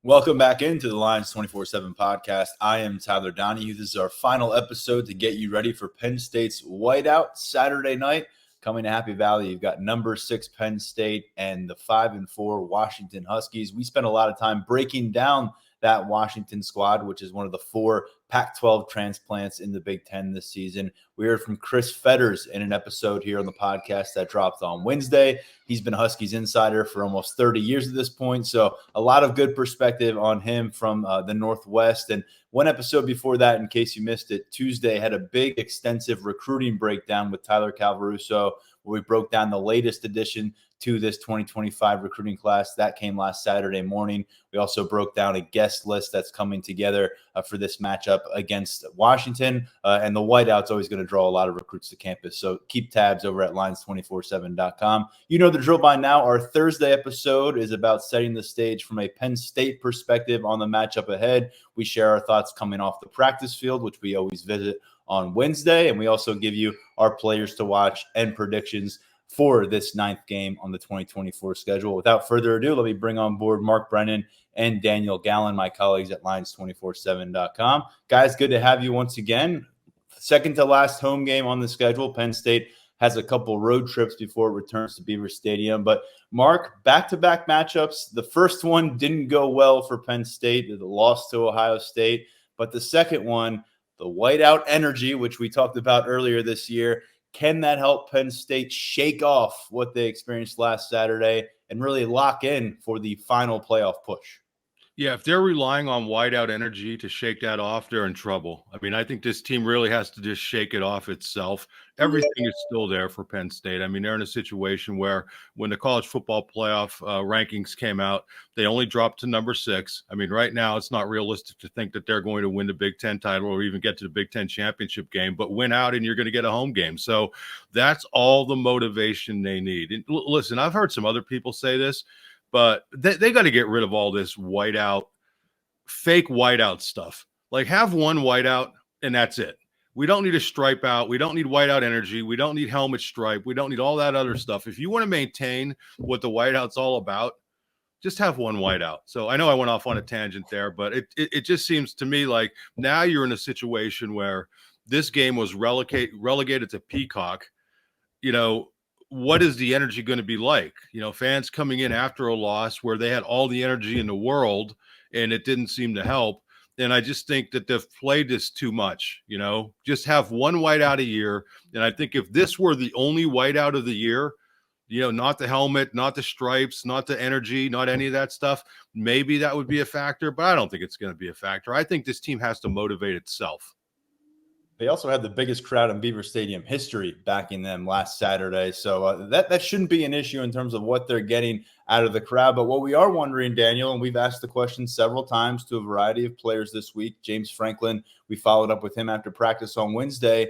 Welcome back into the Lions 24/7 podcast. I am Tyler Donahue. This is our final episode to get you ready for Penn State's whiteout Saturday night. Coming to Happy Valley, you've got number 6 Penn State and the 5-4 Washington Huskies. We spent a lot of time breaking down that Washington squad, which is one of the 4 Pac-12 transplants in the Big Ten this season. We heard from Chris Fetters in an episode here on the podcast that dropped on Wednesday. He's been Huskies insider for almost 30 years at this point, so a lot of good perspective on him from the Northwest. And one episode before that, in case you missed it, Tuesday had a big, extensive recruiting breakdown with Tyler Calvaruso, where we broke down the latest addition to this 2025 recruiting class. That came last Saturday morning. We also broke down a guest list that's coming together for this matchup against Washington. And the whiteout's always going to draw a lot of recruits to campus. So keep tabs over at Lions247.com. You know the drill by now. Our Thursday episode is about setting the stage from a Penn State perspective on the matchup ahead. We share our thoughts coming off the practice field, which we always visit on Wednesday. And we also give you our players to watch and predictions for this 9th game on the 2024 schedule. Without further ado, let me bring on board Mark Brennan and Daniel Gallen, my colleagues at Lions247.com. Guys, good to have you once again. Second to last home game on the schedule. Penn State has a couple road trips before it returns to Beaver Stadium. But Mark, back-to-back matchups. The first one didn't go well for Penn State, the loss to Ohio State. But the second one, the whiteout energy, which we talked about earlier this year, can that help Penn State shake off what they experienced last Saturday and really lock in for the final playoff push? Yeah, if they're relying on whiteout energy to shake that off, they're in trouble. I mean, I think this team really has to just shake it off itself. Everything is still there for Penn State. I mean, they're in a situation where when the college football playoff rankings came out, they only dropped to number 6. I mean, right now it's not realistic to think that they're going to win the Big Ten title or even get to the Big Ten championship game, but win out and you're going to get a home game. So that's all the motivation they need. And listen, I've heard some other people say this, but they got to get rid of all this whiteout, fake whiteout stuff. Like, have one whiteout and that's it. We don't need a stripe out. We don't need whiteout energy. We don't need helmet stripe. We don't need all that other stuff. If you want to maintain what the whiteout's all about, just have one whiteout. So I know I went off on a tangent there, but it just seems to me like now you're in a situation where this game was relegated to Peacock. You know, what is the energy going to be like? You know, fans coming in after a loss where they had all the energy in the world and it didn't seem to help. And I just think that they've played this too much, you know, just have one whiteout a year. And I think if this were the only whiteout of the year, you know, not the helmet, not the stripes, not the energy, not any of that stuff, maybe that would be a factor, but I don't think it's going to be a factor. I think this team has to motivate itself. They also had the biggest crowd in Beaver Stadium history backing them last Saturday. So that shouldn't be an issue in terms of what they're getting out of the crowd. But what we are wondering, Daniel, and we've asked the question several times to a variety of players this week, James Franklin, we followed up with him after practice on Wednesday.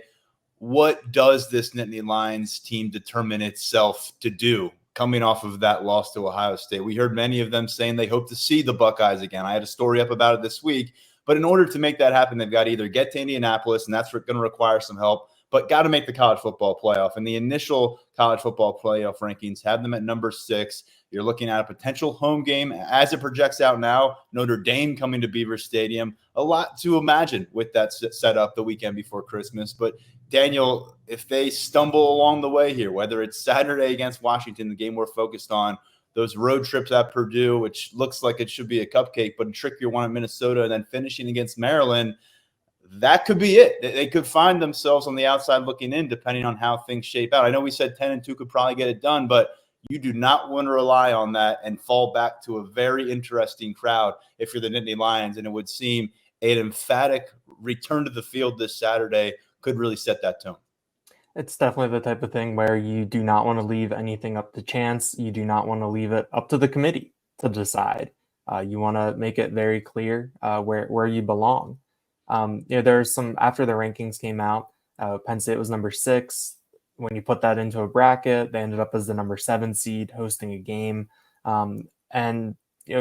What does this Nittany Lions team determine itself to do coming off of that loss to Ohio State? We heard many of them saying they hope to see the Buckeyes again. I had a story up about it this week. But in order to make that happen, they've got to either get to Indianapolis, and that's going to require some help, but got to make the college football playoff. And the initial college football playoff rankings have them at number 6. You're looking at a potential home game. As it projects out now, Notre Dame coming to Beaver Stadium. A lot to imagine with that setup the weekend before Christmas. But, Daniel, if they stumble along the way here, whether it's Saturday against Washington, the game we're focused on, those road trips at Purdue, which looks like it should be a cupcake, but a trickier one at Minnesota, and then finishing against Maryland, that could be it. They could find themselves on the outside looking in, depending on how things shape out. I know we said 10-2 could probably get it done, but you do not want to rely on that and fall back to a very interesting crowd if you're the Nittany Lions, and it would seem an emphatic return to the field this Saturday could really set that tone. It's definitely the type of thing where you do not want to leave anything up to chance. You do not want to leave it up to the committee to decide. You want to make it very clear where you belong. There's some, after the rankings came out, Penn State was number 6. When you put that into a bracket, they ended up as the number 7 seed hosting a game. And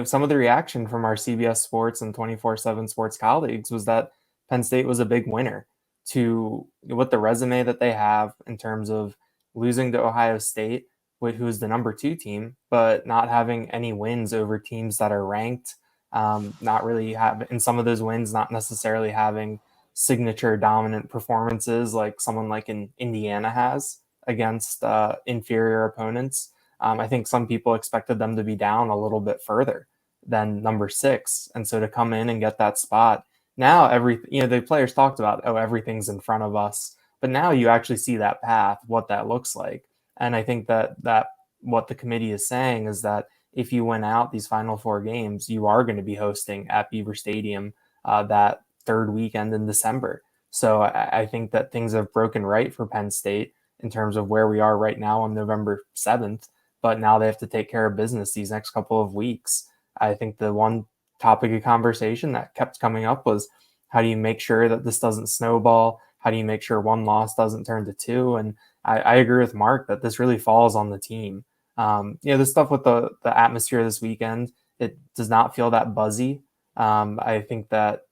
some of the reaction from our CBS Sports and 24/7 Sports colleagues was that Penn State was a big winner to with the resume that they have in terms of losing to Ohio State, who is the number 2 team, but not having any wins over teams that are ranked not really have in some of those wins, not necessarily having signature dominant performances like someone like in Indiana has against inferior opponents. I think some people expected them to be down a little bit further than number 6. And so to come in and get that spot now, the players talked about, oh, everything's in front of us, but now you actually see that path, what that looks like. And I think that what the committee is saying is that if you win out these final 4 games, you are going to be hosting at Beaver Stadium that third weekend in December. So I think that things have broken right for Penn State in terms of where we are right now on November 7th, but now they have to take care of business these next couple of weeks. I think the one topic of conversation that kept coming up was, how do you make sure that this doesn't snowball? How do you make sure one loss doesn't turn to 2? And I agree with Mark that this really falls on the team. The stuff with the atmosphere this weekend, it does not feel that buzzy. I think that,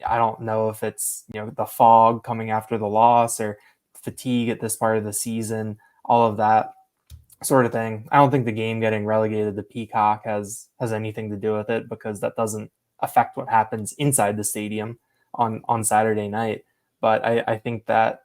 I don't know if it's, the fog coming after the loss or fatigue at this part of the season, all of that sort of thing. I don't think the game getting relegated to Peacock has anything to do with it, because that doesn't affect what happens inside the stadium on Saturday night. But I think that,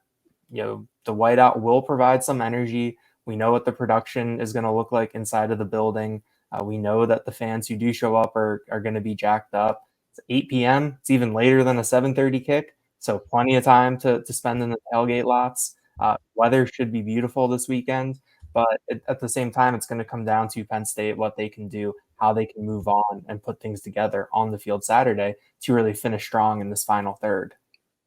the whiteout will provide some energy. We know what the production is going to look like inside of the building. We know that the fans who do show up are going to be jacked up. It's 8 p.m. It's even later than a 7:30 kick, so plenty of time to spend in the tailgate lots. Weather should be beautiful this weekend, but at the same time, it's going to come down to Penn State, what they can do, how they can move on and put things together on the field Saturday to really finish strong in this final third.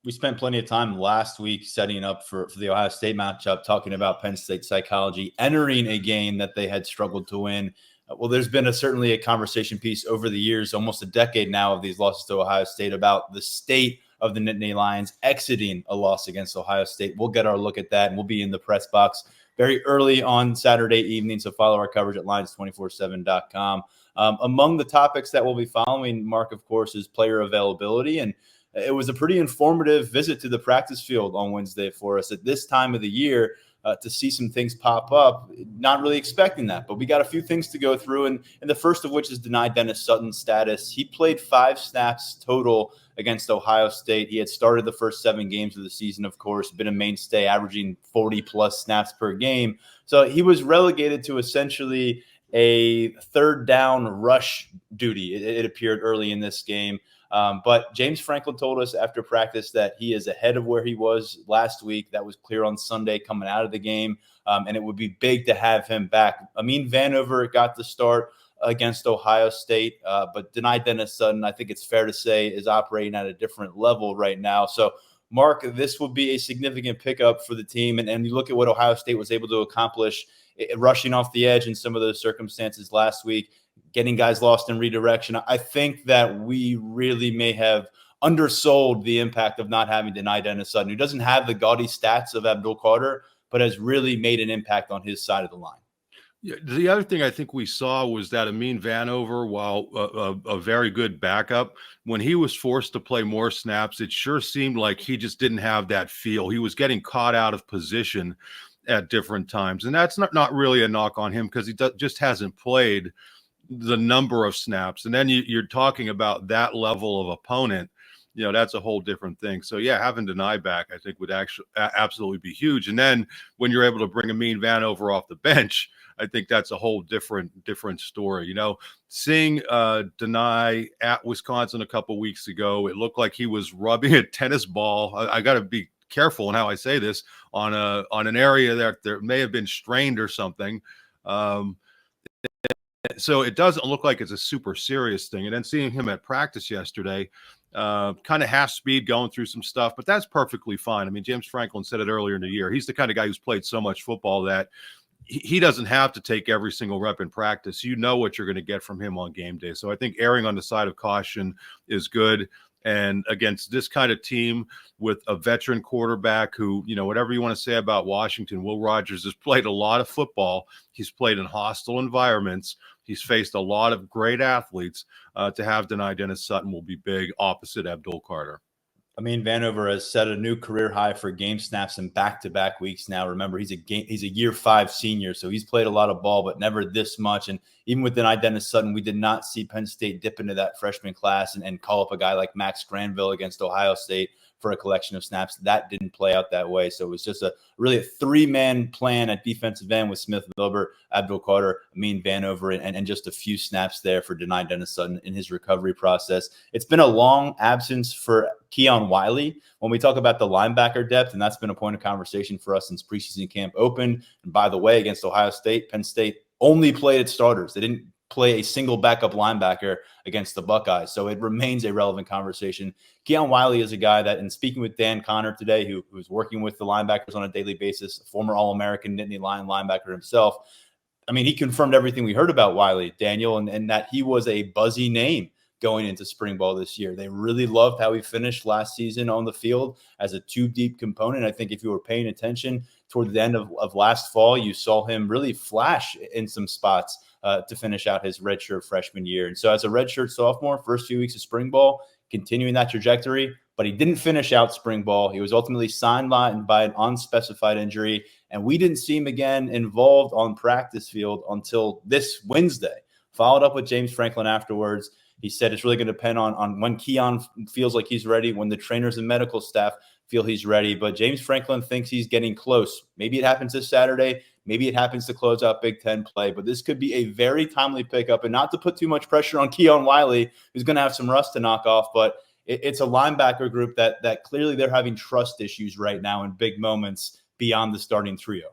We spent plenty of time last week setting up for the Ohio State matchup, talking about Penn State psychology, entering a game that they had struggled to win. Well, there's been certainly a conversation piece over the years, almost a decade now, of these losses to Ohio State, about the state of the Nittany Lions exiting a loss against Ohio State. We'll get our look at that, and we'll be in the press box very early on Saturday evening, so follow our coverage at lions247.com. Among the topics that we'll be following, Mark, of course, is player availability, and it was a pretty informative visit to the practice field on Wednesday for us at this time of the year, to see some things pop up. Not really expecting that, but we got a few things to go through, and the first of which is denied Dennis Sutton's status. He played 5 snaps total against Ohio State. He had started the first 7 games of the season, of course, been a mainstay, averaging 40-plus snaps per game. So he was relegated to essentially a third down rush duty, it appeared early in this game. But James Franklin told us after practice that he is ahead of where he was last week. That was clear on Sunday coming out of the game, and it would be big to have him back. Aman Vanover got the start against Ohio State, but denied Dennis Sutton, I think it's fair to say, is operating at a different level right now. So, Mark, this will be a significant pickup for the team, and you look at what Ohio State was able to accomplish, rushing off the edge in some of those circumstances last week, getting guys lost in redirection. I think that we really may have undersold the impact of not having denied Dennis Sutton, who doesn't have the gaudy stats of Abdul Carter, but has really made an impact on his side of the line. Yeah, the other thing I think we saw was that Aman Vanover, while a very good backup, when he was forced to play more snaps, it sure seemed like he just didn't have that feel. He was getting caught out of position at different times. And that's not really a knock on him, because he just hasn't played the number of snaps. And then you're talking about that level of opponent, that's a whole different thing. So yeah, having Deni back, I think, would actually absolutely be huge. And then when you're able to bring Aman Vanover off the bench, I think that's a whole different story. Seeing Deni at Wisconsin a couple weeks ago, it looked like he was rubbing a tennis ball. I got to be careful in how I say this, on an area that there may have been strained or something. So it doesn't look like it's a super serious thing. And then seeing him at practice yesterday, kind of half speed, going through some stuff, but that's perfectly fine. I mean, James Franklin said it earlier in the year. He's the kind of guy who's played so much football that he doesn't have to take every single rep in practice. You know what you're going to get from him on game day. So I think erring on the side of caution is good. And against this kind of team with a veteran quarterback who, whatever you want to say about Washington, Will Rogers has played a lot of football. He's played in hostile environments. He's faced a lot of great athletes. To have denied Dennis Sutton will be big opposite Abdul Carter. Aman Vanover has set a new career high for game snaps in back-to-back weeks now. Remember, he's a year 5 senior, so he's played a lot of ball, but never this much. And even with Denai Dennis Sutton, we did not see Penn State dip into that freshman class and call up a guy like Max Granville against Ohio State for a collection of snaps. That didn't play out that way. So it was just really a 3-man plan at defensive end with Smith, Wilbur, Abdul Carter, Aman Vanover, and just a few snaps there for Denai Dennis Sutton in his recovery process. It's been a long absence for Keon Wiley when we talk about the linebacker depth, and that's been a point of conversation for us since preseason camp opened. And by the way, against Ohio State, Penn State only played its starters. They didn't play a single backup linebacker against the Buckeyes. So it remains a relevant conversation. Keon Wiley is a guy that, in speaking with Dan Connor today, who's working with the linebackers on a daily basis, a former All-American Nittany Lion linebacker himself, I mean, he confirmed everything we heard about Wiley, Daniel, and that he was a buzzy name going into spring ball this year. They really loved how he finished last season on the field as a 2-deep component. I think if you were paying attention toward the end of last fall, you saw him really flash in some spots to finish out his redshirt freshman year. And so as a redshirt sophomore, first few weeks of spring ball, continuing that trajectory, but he didn't finish out spring ball. He was ultimately signed by an unspecified injury, and we didn't see him again involved on practice field until this Wednesday. Followed up with James Franklin afterwards. He said it's really going to depend on when Keon feels like he's ready, when the trainers and medical staff feel he's ready. But James Franklin thinks he's getting close. Maybe it happens this Saturday. Maybe it happens to close out Big Ten play. But this could be a very timely pickup, and not to put too much pressure on Keon Wiley, who's going to have some rust to knock off. But it's a linebacker group that clearly they're having trust issues right now in big moments beyond the starting trio.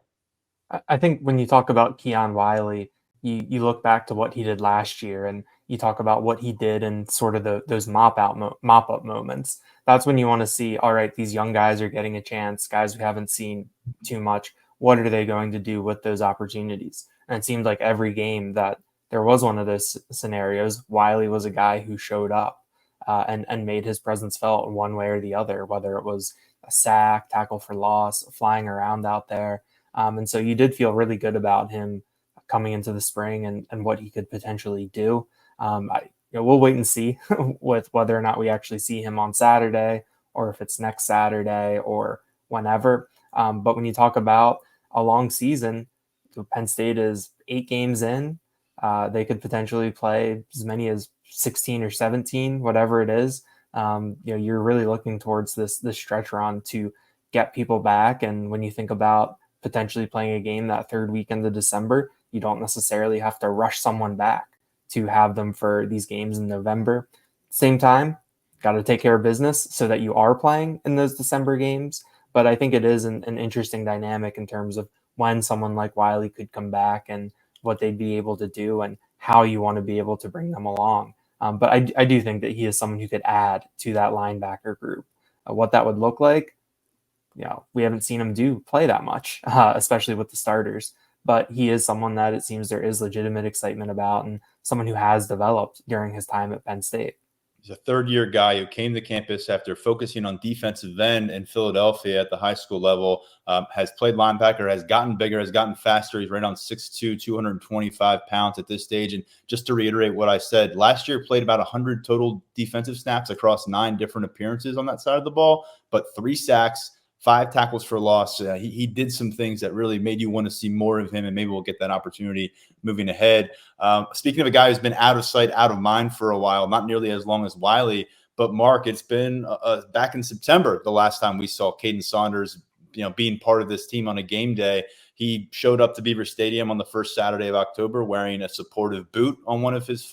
I think when you talk about Keon Wiley, you look back to what he did last year, and you talk about what he did in sort of those mop-up moments. That's when you want to see, all right, these young guys are getting a chance, guys who haven't seen too much. What are they going to do with those opportunities? And it seemed like every game that there was one of those scenarios, Wiley was a guy who showed up and made his presence felt one way or the other, whether it was a sack, tackle for loss, flying around out there. And so you did feel really good about him coming into the spring and what he could potentially do. We'll wait and see with whether or not we actually see him on Saturday, or if it's next Saturday or whenever. But when you talk about a long season, Penn State is 8 games in. They could potentially play as many as 16 or 17, whatever it is. You're really looking towards this stretch run to get people back. And when you think about potentially playing a game that third weekend of December, you don't necessarily have to rush someone back to have them for these games in November. Same time, got to take care of business so that you are playing in those December games. But I think it is an interesting dynamic in terms of when someone like Wiley could come back and what they'd be able to do and how you want to be able to bring them along. But I do think that he is someone who could add to that linebacker group. What that would look like, we haven't seen him play that much, especially with the starters. But he is someone that it seems there is legitimate excitement about, and someone who has developed during his time at Penn State. He's a third-year guy who came to campus after focusing on defensive end in Philadelphia at the high school level, has played linebacker, has gotten bigger, has gotten faster. He's right on 6'2", 225 pounds at this stage. And just to reiterate what I said, last year played about 100 total defensive snaps across 9 different appearances on that side of the ball, but 3 sacks, 5 tackles for loss. He did some things that really made you want to see more of him, and maybe we'll get that opportunity moving ahead. Speaking of a guy who's been out of sight, out of mind for a while, not nearly as long as Wiley, but Mark, it's been back in September the last time we saw Kaden Sanders, being part of this team on a game day. He showed up to Beaver Stadium on the first Saturday of October wearing a supportive boot on one of his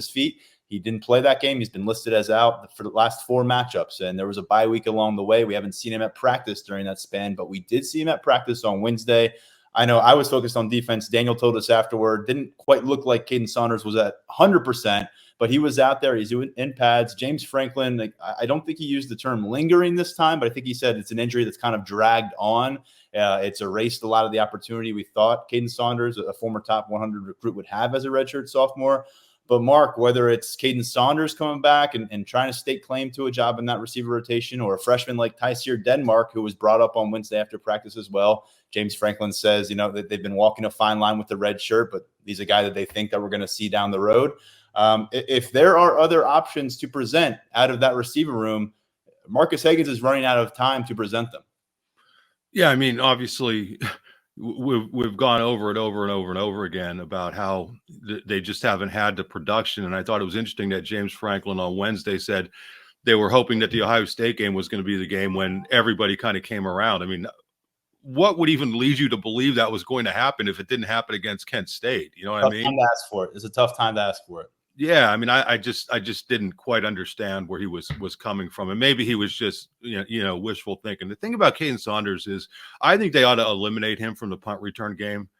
feet. He didn't play that game. He's been listed as out for the last 4 matchups, and there was a bye week along the way. We haven't seen him at practice during that span, but we did see him at practice on Wednesday. I know I was focused on defense. Daniel told us afterward, didn't quite look like Kaden Sanders was at 100%, but he was out there. He's doing in pads. James Franklin, I don't think he used the term lingering this time, but I think he said it's an injury that's kind of dragged on. It's erased a lot of the opportunity we thought Kaden Sanders, a former top 100 recruit, would have as a redshirt sophomore. But Mark, whether it's Kaden Sanders coming back and trying to stake claim to a job in that receiver rotation, or a freshman like Tyseer Denmark, who was brought up on Wednesday after practice as well, James Franklin says, that they've been walking a fine line with the red shirt, but he's a guy that they think that we're going to see down the road. If there are other options to present out of that receiver room, Marcus Higgins is running out of time to present them. Yeah, I mean, obviously, we've gone over it over and over and over again about how they just haven't had the production. And I thought it was interesting that James Franklin on Wednesday said they were hoping that the Ohio State game was going to be the game when everybody kind of came around. I mean, what would even lead you to believe that was going to happen if it didn't happen against Kent State? You know what I mean? Time to ask for it. It's a tough time to ask for it. Yeah, I mean, I just didn't quite understand where he was coming from, and maybe he was just wishful thinking. The thing about Kaden Sanders is, I think they ought to eliminate him from the punt return game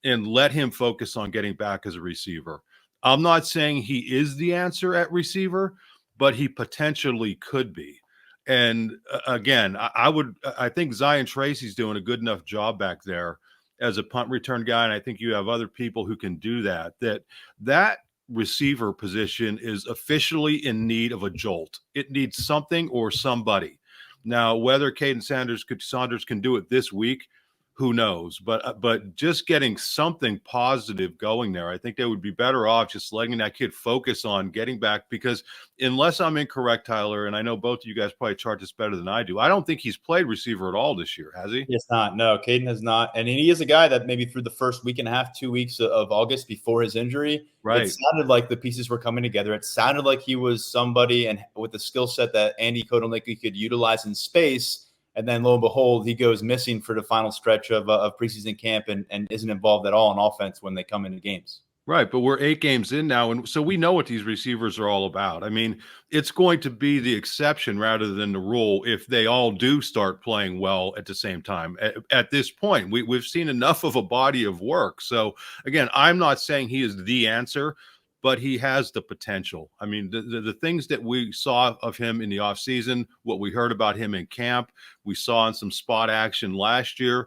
and let him focus on getting back as a receiver. I'm not saying he is the answer at receiver, but he potentially could be. And again, I think Zion Tracy's doing a good enough job back there as a punt return guy, and I think you have other people who can do that. That receiver position is officially in need of a jolt. It needs something or somebody. Now, whether Kaden Sanders can do it this week, who knows? But just getting something positive going there, I think they would be better off just letting that kid focus on getting back. Because unless I'm incorrect, Tyler, and I know both of you guys probably chart this better than I do, I don't think he's played receiver at all this year, has he? He has not. No, Kaden has not. And he is a guy that maybe through the first week and a half, 2 weeks of August before his injury, right, it sounded like the pieces were coming together. It sounded like he was somebody and with the skill set that Andy Kotelnicki could utilize in space. And then lo and behold, he goes missing for the final stretch of preseason camp and isn't involved at all in offense when they come into games. Right, but we're 8 games in now, and so we know what these receivers are all about. I mean, it's going to be the exception rather than the rule if they all do start playing well at the same time. At this point, we've seen enough of a body of work. So, again, I'm not saying he is the answer, but he has the potential. I mean, the things that we saw of him in the offseason, what we heard about him in camp, we saw in some spot action last year.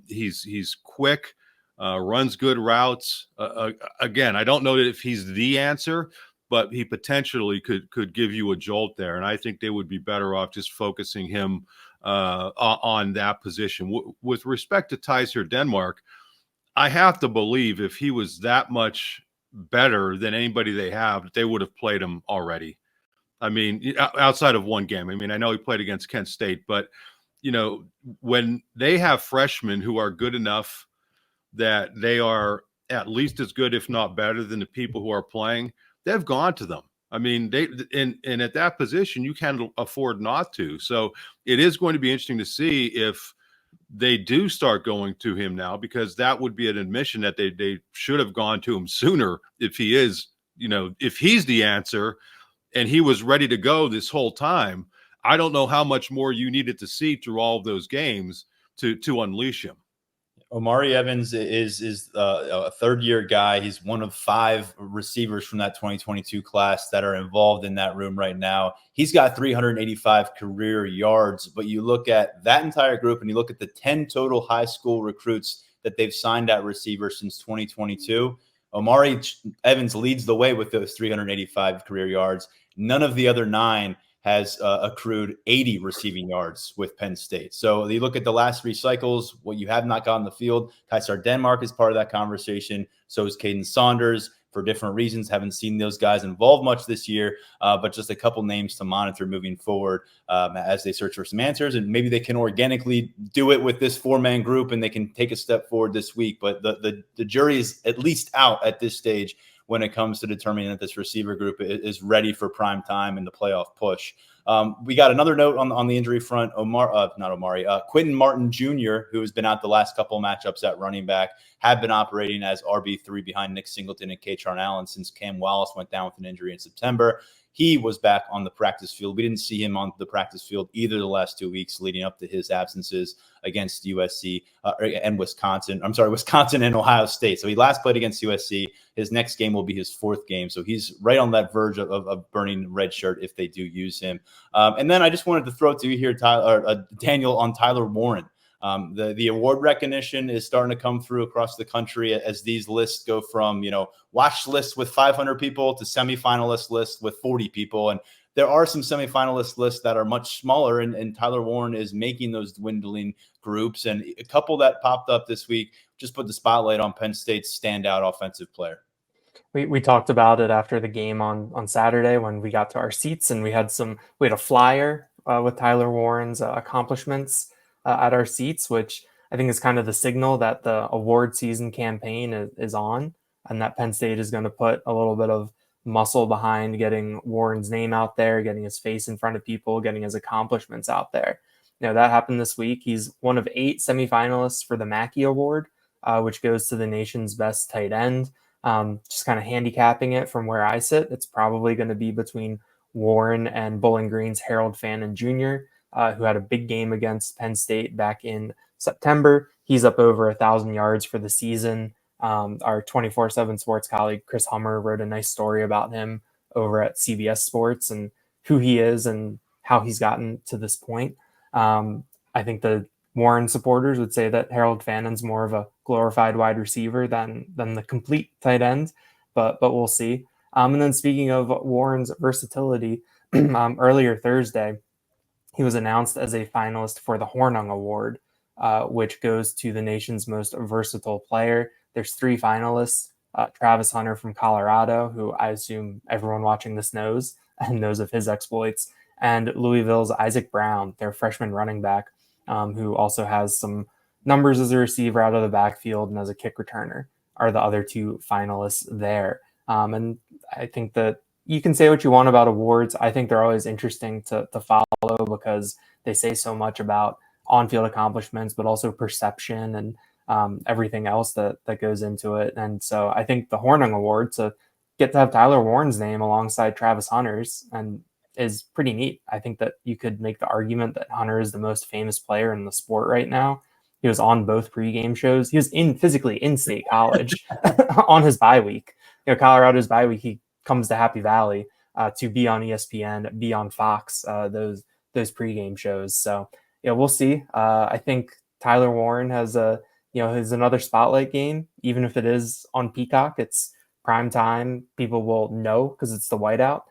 He's quick. Runs good routes. Again, I don't know if he's the answer, but he potentially could give you a jolt there. And I think they would be better off just focusing him on that position. With respect to Tyser Denmark, I have to believe if he was that much better than anybody they have, they would have played him already. I mean, outside of one game. I mean, I know he played against Kent State, but, when they have freshmen who are good enough that they are at least as good, if not better, than the people who are playing, they've gone to them. I mean, and at that position, you can't afford not to. So it is going to be interesting to see if they do start going to him now, because that would be an admission that they should have gone to him sooner if he is, if he's the answer and he was ready to go this whole time. I don't know how much more you needed to see through all of those games to unleash him. Omari Evans is a third-year guy. He's one of 5 receivers from that 2022 class that are involved in that room right now. He's got 385 career yards, but you look at that entire group and you look at the 10 total high school recruits that they've signed at receiver since 2022. Omari Evans leads the way with those 385 career yards. None of the other 9 has accrued 80 receiving yards with Penn State. So you look at the last 3 cycles, what you have not got on the field. Tyser Denmark is part of that conversation. So is Kaden Sanders for different reasons. Haven't seen those guys involved much this year, but just a couple names to monitor moving forward as they search for some answers. And maybe they can organically do it with this 4-man group and they can take a step forward this week. But the jury is at least out at this stage when it comes to determining that this receiver group is ready for prime time and the playoff push. We got another note on the injury front. Quentin Martin Jr., who has been out the last couple of matchups at running back, have been operating as RB3 behind Nick Singleton and Kaytron Allen since Cam Wallace went down with an injury in September. He was back on the practice field. We didn't see him on the practice field either the last 2 weeks leading up to his absences against USC and Wisconsin. I'm sorry, Wisconsin and Ohio State. So he last played against USC. His next game will be his 4th game. So he's right on that verge of burning red shirt if they do use him. And then I just wanted to throw to you here, Daniel, on Tyler Warren. The award recognition is starting to come through across the country as these lists go from, watch lists with 500 people to semifinalist lists with 40 people. And there are some semifinalist lists that are much smaller, and Tyler Warren is making those dwindling groups. And a couple that popped up this week just put the spotlight on Penn State's standout offensive player. We talked about it after the game on Saturday when we got to our seats, and we had a flyer with Tyler Warren's accomplishments at our seats, which I think is kind of the signal that the award season campaign is on, and that Penn State is going to put a little bit of muscle behind getting Warren's name out there, getting his face in front of people, getting his accomplishments out there. That happened this week. He's one of 8 semifinalists for the Mackey Award, which goes to the nation's best tight end. Just kind of handicapping it from where I sit, it's probably going to be between Warren and Bowling Green's Harold Fannin Jr., who had a big game against Penn State back in September. He's up over 1,000 yards for the season. Our 24/7 sports colleague Chris Hummer wrote a nice story about him over at CBS Sports and who he is and how he's gotten to this point. I think the Warren supporters would say that Harold Fannin's more of a glorified wide receiver than the complete tight end, but we'll see. And then speaking of Warren's versatility, earlier Thursday, he was announced as a finalist for the Hornung Award, which goes to the nation's most versatile player. There's 3 finalists: Travis Hunter from Colorado, who I assume everyone watching this knows and knows of his exploits, and Louisville's Isaac Brown, their freshman running back, who also has some numbers as a receiver out of the backfield and as a kick returner, are the other 2 finalists there. And I think that you can say what you want about awards. I think they're always interesting to follow because they say so much about on-field accomplishments, but also perception and everything else that goes into it. And so I think the Hornung Award, to get to have Tyler Warren's name alongside Travis Hunter's, and is pretty neat. I think that you could make the argument that Hunter is the most famous player in the sport right now. He was on both pregame shows. He was physically in State College on his bye week. Colorado's bye week, he comes to Happy Valley to be on ESPN, be on Fox, those pregame shows. So we'll see. I think Tyler Warren has has another spotlight game, even if it is on Peacock. It's prime time. People will know because it's the whiteout.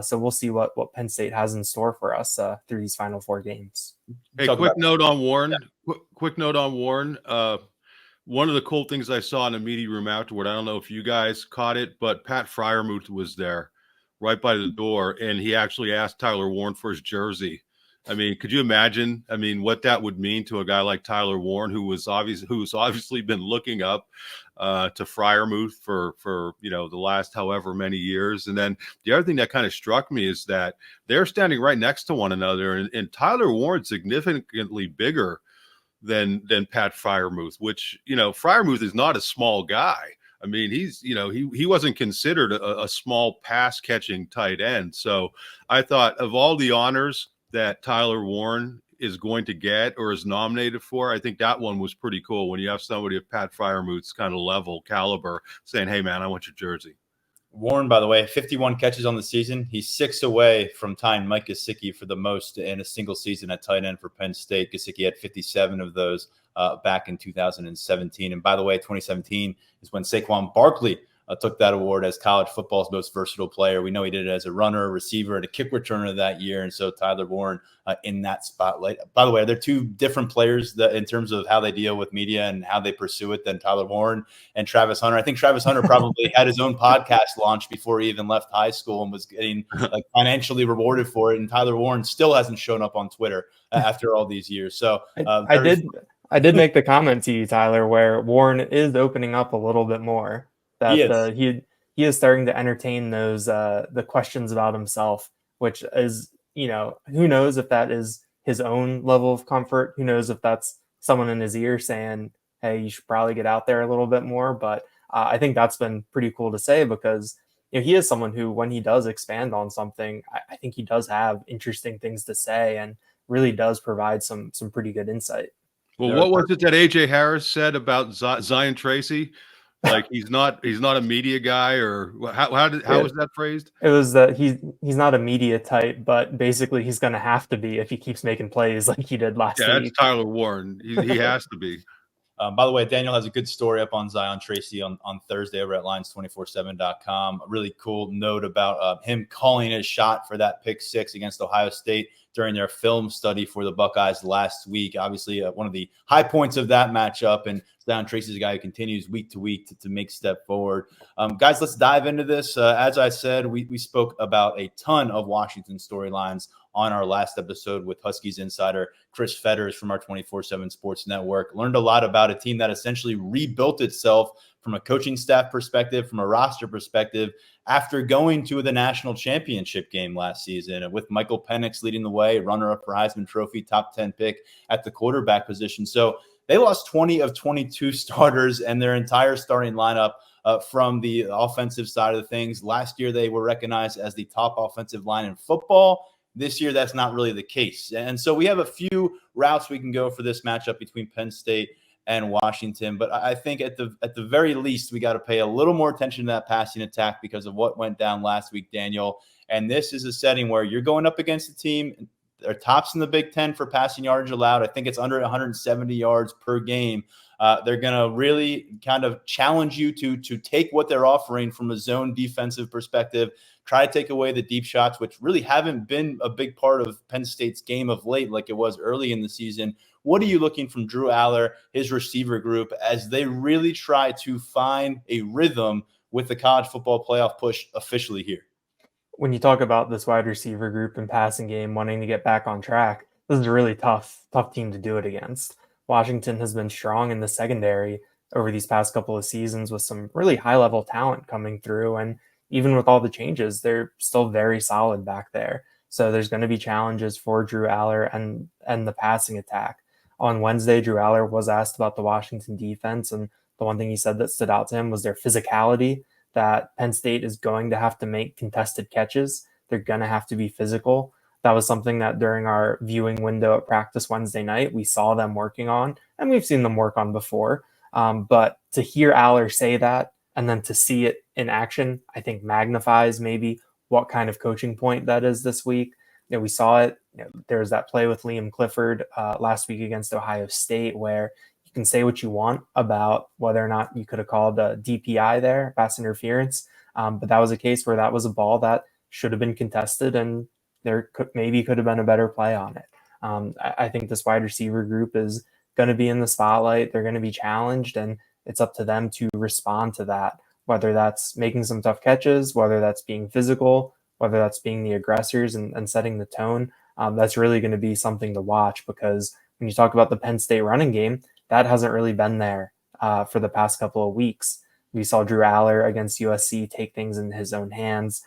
So we'll see what Penn State has in store for us through these final 4 games. Hey, quick note on Warren. Quick note on Warren. One of the cool things I saw in the media room afterward, I don't know if you guys caught it, but Pat Fryermuth was there right by the door, and he actually asked Tyler Warren for his jersey. I mean, could you imagine? I mean, what that would mean to a guy like Tyler Warren, who's obviously been looking up to Fryermuth for the last however many years. And then the other thing that kind of struck me is that they're standing right next to one another, and Tyler Warren's significantly bigger than Pat Fryermuth, which Fryermuth is not a small guy. I mean, he's he wasn't considered a small pass catching tight end. So I thought of all the honors that Tyler Warren is going to get or is nominated for, I think that one was pretty cool when you have somebody of Pat Fryermuth's kind of level caliber saying, "Hey man, I want your jersey." Warren, by the way, 51 catches on the season. He's 6 away from tying Mike Gesicki for the most in a single season at tight end for Penn State. Gesicki had 57 of those back in 2017. And by the way, 2017 is when Saquon Barkley took that award as college football's most versatile player. We know he did it as a runner, receiver, and a kick returner that year. And so Tyler Warren in that spotlight. By the way, they're 2 different players that, in terms of how they deal with media and how they pursue it, than Tyler Warren and Travis Hunter. I think Travis Hunter probably had his own podcast launch before he even left high school and was getting financially rewarded for it. And Tyler Warren still hasn't shown up on Twitter after all these years. So I did make the comment to you, Tyler, where Warren is opening up a little bit more. That he is starting to entertain those the questions about himself, which is, who knows if that is his own level of comfort. Who knows if that's someone in his ear saying, "Hey, you should probably get out there a little bit more." But I think that's been pretty cool to say because he is someone who, when he does expand on something, I think he does have interesting things to say and really does provide some pretty good insight. Well, what was it that AJ Harris said about Zion Tracy? Like he's not a media guy, or how was that phrased? It was that he's not a media type, but basically he's going to have to be if he keeps making plays like he did last week. That's Tyler Warren. He has to be. By the way, Daniel has a good story up on Zion Tracy on Thursday over at Lions247.com. A really cool note about him calling his shot for that pick 6 against Ohio State. during their film study for the Buckeyes last week. Obviously, one of the high points of that matchup, and Tracy's a guy who continues week to week to make step forward. Guys, let's dive into this. As I said, we spoke about a ton of Washington storylines on our last episode with Huskies insider Chris Fetters from our 24/7 Sports Network. Learned a lot about a team that essentially rebuilt itself from a coaching staff perspective, from a roster perspective, after going to the national championship game last season with Michael Penix leading the way, runner-up for Heisman Trophy, top 10 pick at the quarterback position. So they lost 20 of 22 starters and their entire starting lineup from the offensive side of the things. Last year, they were recognized as the top offensive line in football. This year, that's not really the case. And so we have a few routes we can go for this matchup between Penn State and Washington. But I think at the very least, we got to pay a little more attention to that passing attack because of what went down last week, Daniel. And this is a setting where you're going up against a team. They're tops in the Big Ten for passing yardage allowed. I think it's under 170 yards per game. They're going to really kind of challenge you to take what they're offering from a zone defensive perspective, try to take away the deep shots, which really haven't been a big part of Penn State's game of late like it was early in the season. What are you looking from Drew Aller, his receiver group, as they really try to find a rhythm with the college football playoff push officially here? When you talk about this wide receiver group and passing game wanting to get back on track, this is a really tough team to do it against. Washington has been strong in the secondary over these past couple of seasons with some really high-level talent coming through. And even with all the changes, they're still very solid back there. So there's going to be challenges for Drew Aller and the passing attack. On Wednesday, Drew Aller was asked about the Washington defense, and the one thing he said that stood out to him was their physicality, that Penn State is going to have to make contested catches. They're going to have to be physical. That was something that during our viewing window at practice Wednesday night, we saw them working on, and we've seen them work on before. But to hear Aller say that and then to see it in action, I think magnifies maybe what kind of coaching point that is this week. We saw it. There was that play with Liam Clifford last week against Ohio State where you can say what you want about whether or not you could have called a DPI there, pass interference. But that was a case where that was a ball that should have been contested and there could have been a better play on it. I think this wide receiver group is going to be in the spotlight. They're going to be challenged, and it's up to them to respond to that, whether that's making some tough catches, whether that's being physical, whether that's being the aggressors and setting the tone. That's really going to be something to watch because when you talk about the Penn State running game, that hasn't really been there for the past couple of weeks. We saw Drew Aller against USC take things in his own hands.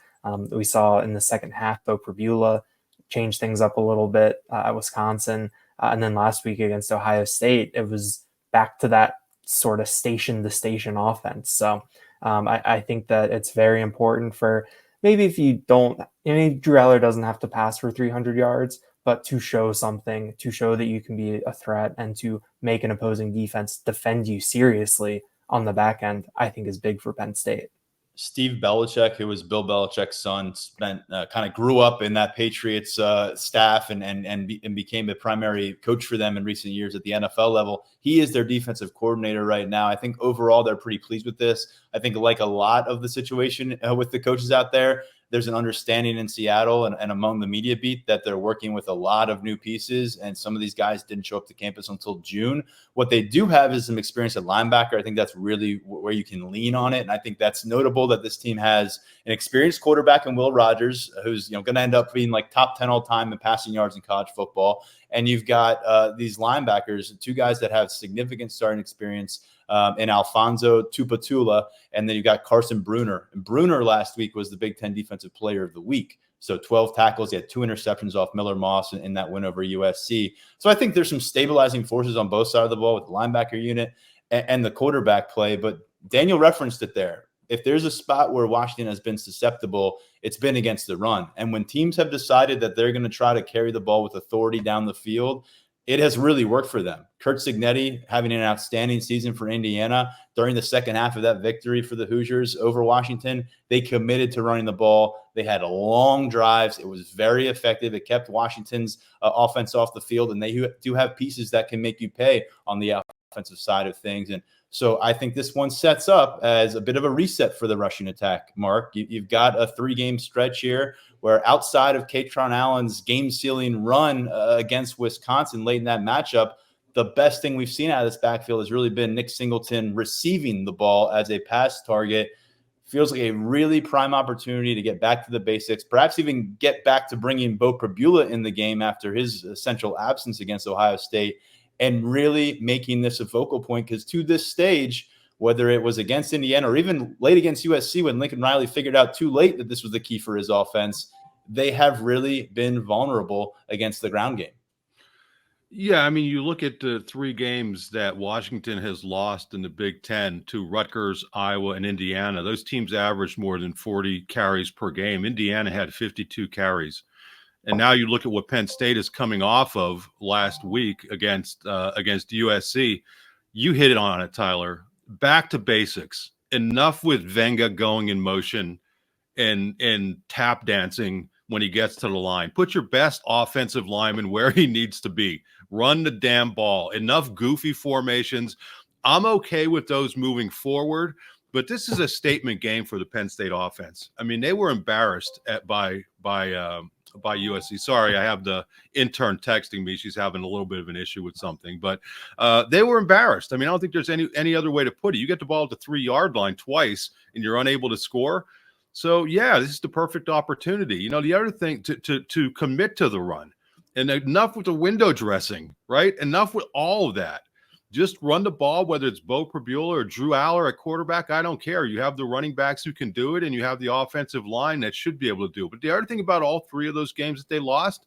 We saw in the second half, Pula change things up a little bit at Wisconsin. And then last week against Ohio State, it was back to that sort of station-to-station offense. So I think that it's very important for maybe if you don't, Drew Aller doesn't have to pass for 300 yards, but to show something, to show that you can be a threat and to make an opposing defense defend you seriously on the back end, I think is big for Penn State. Steve Belichick, who was Bill Belichick's son, kind of grew up in that Patriots staff and became a primary coach for them in recent years at the NFL level. He is their defensive coordinator right now. I think overall they're pretty pleased with this. I think like a lot of the situation with the coaches out there, there's an understanding in Seattle and among the media beat that they're working with a lot of new pieces, and some of these guys didn't show up to campus until June. What they do have is some experience at linebacker. I think that's really where you can lean on it, and I think that's notable that this team has an experienced quarterback in Will Rogers, who's going to end up being like top 10 all time in passing yards in college football. And you've got these linebackers, two guys that have significant starting experience in Alfonso Tupatula, and then you got Carson Bruner. And Bruner last week was the Big Ten Defensive Player of the Week. So 12 tackles, he had 2 interceptions off Miller Moss in that win over USC. So I think there's some stabilizing forces on both sides of the ball with the linebacker unit and the quarterback play. But Daniel referenced it there. If there's a spot where Washington has been susceptible, it's been against the run. And when teams have decided that they're going to try to carry the ball with authority down the field, it has really worked for them. Curt Cignetti having an outstanding season for Indiana. During the second half of that victory for the Hoosiers over Washington, they committed to running the ball. They had long drives. It was very effective. It kept Washington's offense off the field, and they do have pieces that can make you pay on the offensive side of things. And so I think this one sets up as a bit of a reset for the rushing attack, Mark. You've got a 3-game stretch here where outside of Kaden Allen's game-sealing run against Wisconsin late in that matchup, the best thing we've seen out of this backfield has really been Nick Singleton receiving the ball as a pass target. Feels like a really prime opportunity to get back to the basics, perhaps even get back to bringing Bo Pula in the game after his essential absence against Ohio State, and really making this a focal point. Because to this stage, whether it was against Indiana or even late against USC when Lincoln Riley figured out too late that this was the key for his offense, they have really been vulnerable against the ground game. Yeah, I mean, you look at the 3 games that Washington has lost in the Big Ten to Rutgers, Iowa, and Indiana. Those teams averaged more than 40 carries per game. Indiana had 52 carries. And now you look at what Penn State is coming off of last week against USC. You hit it on it, Tyler. Back to basics. Enough with Venga going in motion and tap dancing when he gets to the line. Put your best offensive lineman where he needs to be. Run the damn ball. Enough goofy formations. I'm okay with those moving forward, but this is a statement game for the Penn State offense. I mean, they were embarrassed by USC. Sorry, I have the intern texting me. She's having a little bit of an issue with something, but they were embarrassed. I mean, I don't think there's any other way to put it. You get the ball at the 3-yard line twice and you're unable to score. So, yeah, this is the perfect opportunity. You know, the other thing to commit to the run, and enough with the window dressing, right? Enough with all of that. Just run the ball, whether it's Bo Pula or Drew Aller at quarterback. I don't care. You have the running backs who can do it, and you have the offensive line that should be able to do it. But the other thing about all 3 of those games that they lost,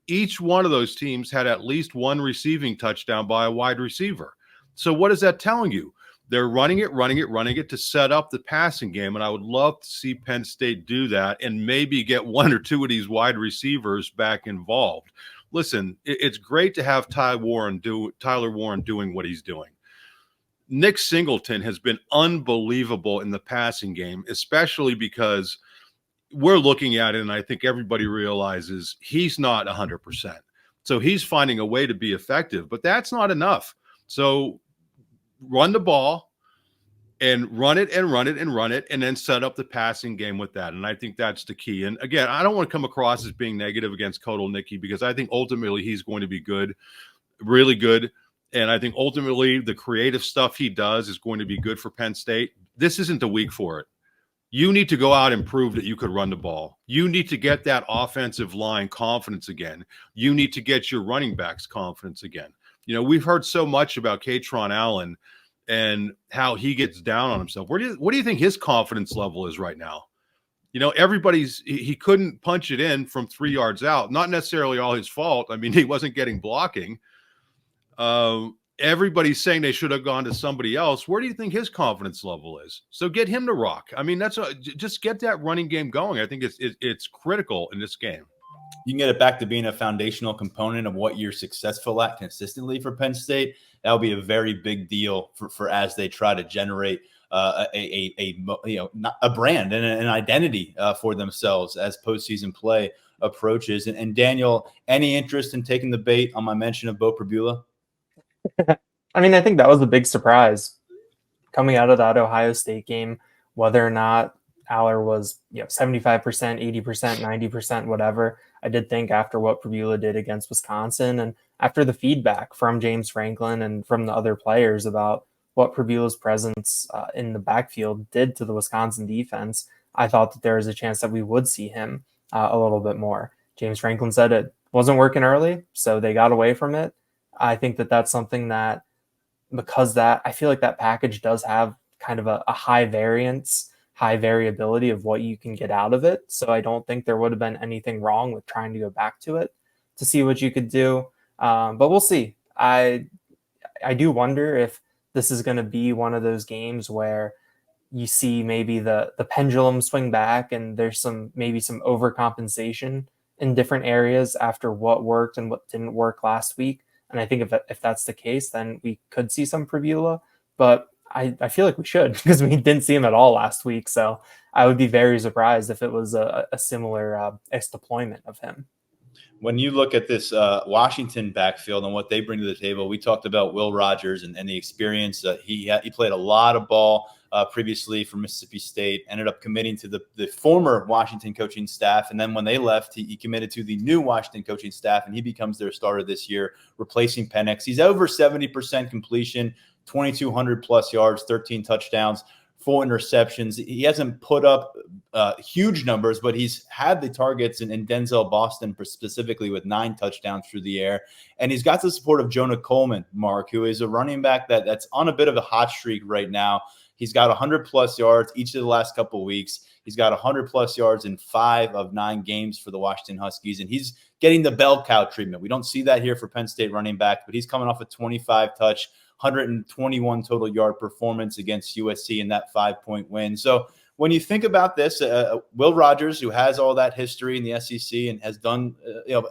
each one of those teams had at least 1 receiving touchdown by a wide receiver. So what is that telling you? They're running it to set up the passing game, and I would love to see Penn State do that and maybe get 1 or 2 of these wide receivers back involved. Listen, it's great to have Tyler Warren doing what he's doing. Nick Singleton has been unbelievable in the passing game, especially because we're looking at it, and I think everybody realizes he's not 100%. So he's finding a way to be effective, but that's not enough. So run the ball and run it, and then set up the passing game with that. And I think that's the key. And again, I don't want to come across as being negative against Kotal Nicky, because I think ultimately he's going to be good, really good. And I think ultimately the creative stuff he does is going to be good for Penn State. This isn't the week for it. You need to go out and prove that you could run the ball. You need to get that offensive line confidence again. You need to get your running backs confidence again. You know, we've heard so much about Kaden Allen and how he gets down on himself. What do you think his confidence level is right now? You know, he couldn't punch it in from 3 yards out. Not necessarily all his fault. I mean, he wasn't getting blocking. Everybody's saying they should have gone to somebody else. Where do you think his confidence level is? So get him to rock. I mean, just get that running game going. I think it's critical in this game. You can get it back to being a foundational component of what you're successful at consistently for Penn State. That will be a very big deal for as they try to generate a brand and an identity for themselves as postseason play approaches. And Daniel, any interest in taking the bait on my mention of Bo Pula? I mean, I think that was a big surprise coming out of that Ohio State game, whether or not Aller was 75%, 80%, 90%, whatever. I did think after what Pula did against Wisconsin and after the feedback from James Franklin and from the other players about what Pula's presence in the backfield did to the Wisconsin defense, I thought that there was a chance that we would see him a little bit more. James Franklin said it wasn't working early, so they got away from it. I think that that's something that, because that I feel like that package does have kind of a high variance, high variability of what you can get out of it. So I don't think there would have been anything wrong with trying to go back to it to see what you could do. But we'll see. I do wonder if this is going to be one of those games where you see maybe the pendulum swing back and there's maybe some overcompensation in different areas after what worked and what didn't work last week. And I think if that's the case, then we could see some Pula, but I feel like we should, because we didn't see him at all last week. So I would be very surprised if it was a similar deployment of him. When you look at this Washington backfield and what they bring to the table, we talked about Will Rogers and the experience. He played a lot of ball previously for Mississippi State, ended up committing to the former Washington coaching staff. And then when they left, he committed to the new Washington coaching staff, and he becomes their starter this year, replacing Penix. He's over 70% completion, 2,200 plus yards, 13 touchdowns, 4 interceptions. He hasn't put up huge numbers, but he's had the targets in Denzel Boston specifically with 9 touchdowns through the air. And he's got the support of Jonah Coleman, Mark, who is a running back that's on a bit of a hot streak right now. He's got 100-plus yards each of the last couple of weeks. He's got 100-plus yards in 5 of 9 games for the Washington Huskies, and he's getting the bell cow treatment. We don't see that here for Penn State running back, but he's coming off a 25-touch, 121 total yard performance against USC in that 5-point win. So when you think about this, Will Rogers, who has all that history in the SEC and has done,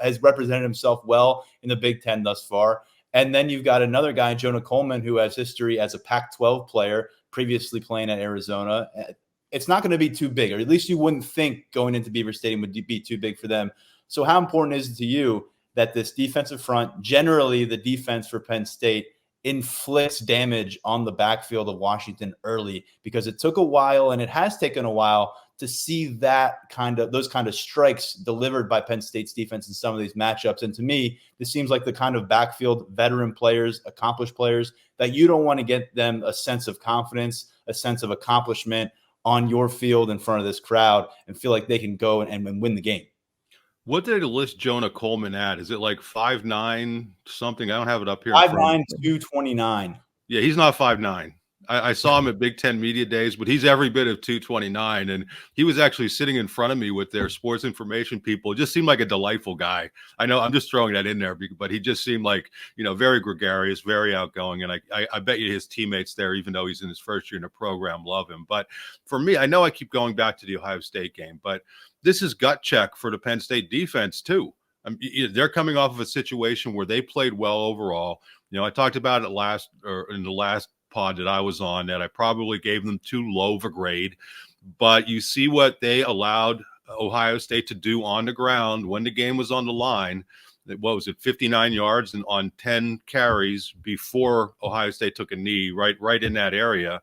has represented himself well in the Big Ten thus far. And then you've got another guy, Jonah Coleman, who has history as a Pac-12 player, previously playing at Arizona. It's not going to be too big, or at least you wouldn't think going into Beaver Stadium would be too big for them. So how important is it to you that this defensive front, generally the defense for Penn State, inflicts damage on the backfield of Washington early? Because it took a while, and it has taken a while, to see those kind of strikes delivered by Penn State's defense in some of these matchups. And to me, this seems like the kind of backfield veteran players, accomplished players, that you don't want to get them a sense of confidence, a sense of accomplishment on your field in front of this crowd and feel like they can go and win the game. What did they list Jonah Coleman at? Is it like 5'9" something? I don't have it up here. 5'9", 229. Yeah, he's not 5'9". I saw him at Big Ten Media Days, but he's every bit of 229. And he was actually sitting in front of me with their sports information people. It just seemed like a delightful guy. I know I'm just throwing that in there, but he just seemed like, very gregarious, very outgoing. And I bet you his teammates there, even though he's in his first year in the program, love him. But for me, I know I keep going back to the Ohio State game, but this is gut check for the Penn State defense too. They're coming off of a situation where they played well overall. I talked about it in the last pod that I was on, that I probably gave them too low of a grade, but you see what they allowed Ohio State to do on the ground when the game was on the line. What was it, 59 yards and on 10 carries before Ohio State took a knee right in that area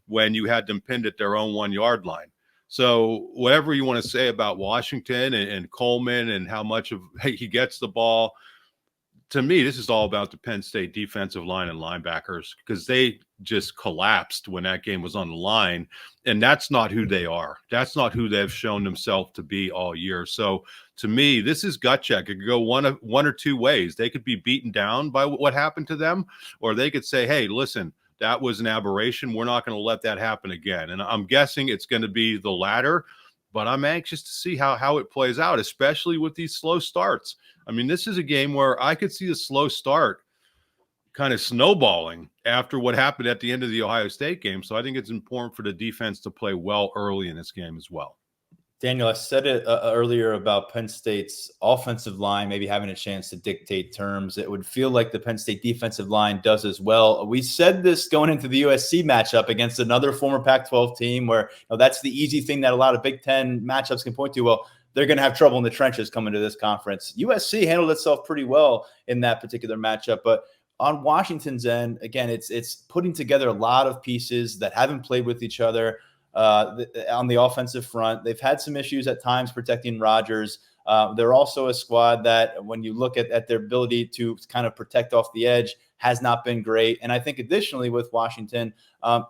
when you had them pinned at their own 1-yard line. So whatever you want to say about Washington and Coleman and how much of he gets the ball, to me, this is all about the Penn State defensive line and linebackers, because they just collapsed when that game was on the line. And that's not who they are. That's not who they've shown themselves to be all year. So to me, this is gut check. It could go one or two ways. They could be beaten down by what happened to them, or they could say, hey, listen, that was an aberration. We're not going to let that happen again. And I'm guessing it's going to be the latter, but I'm anxious to see how it plays out, especially with these slow starts. I mean, this is a game where I could see a slow start kind of snowballing after what happened at the end of the Ohio State game. So I think it's important for the defense to play well early in this game as well. Daniel, I said it earlier about Penn State's offensive line maybe having a chance to dictate terms. It would feel like the Penn State defensive line does as well. We said this going into the USC matchup against another former Pac-12 team, where that's the easy thing that a lot of Big Ten matchups can point to. Well, they're going to have trouble in the trenches coming to this conference. USC handled itself pretty well in that particular matchup, but on Washington's end, again, it's putting together a lot of pieces that haven't played with each other. On the offensive front, they've had some issues at times protecting Rodgers. They're also a squad that, when you look at their ability to kind of protect off the edge, has not been great. And I think additionally with Washington,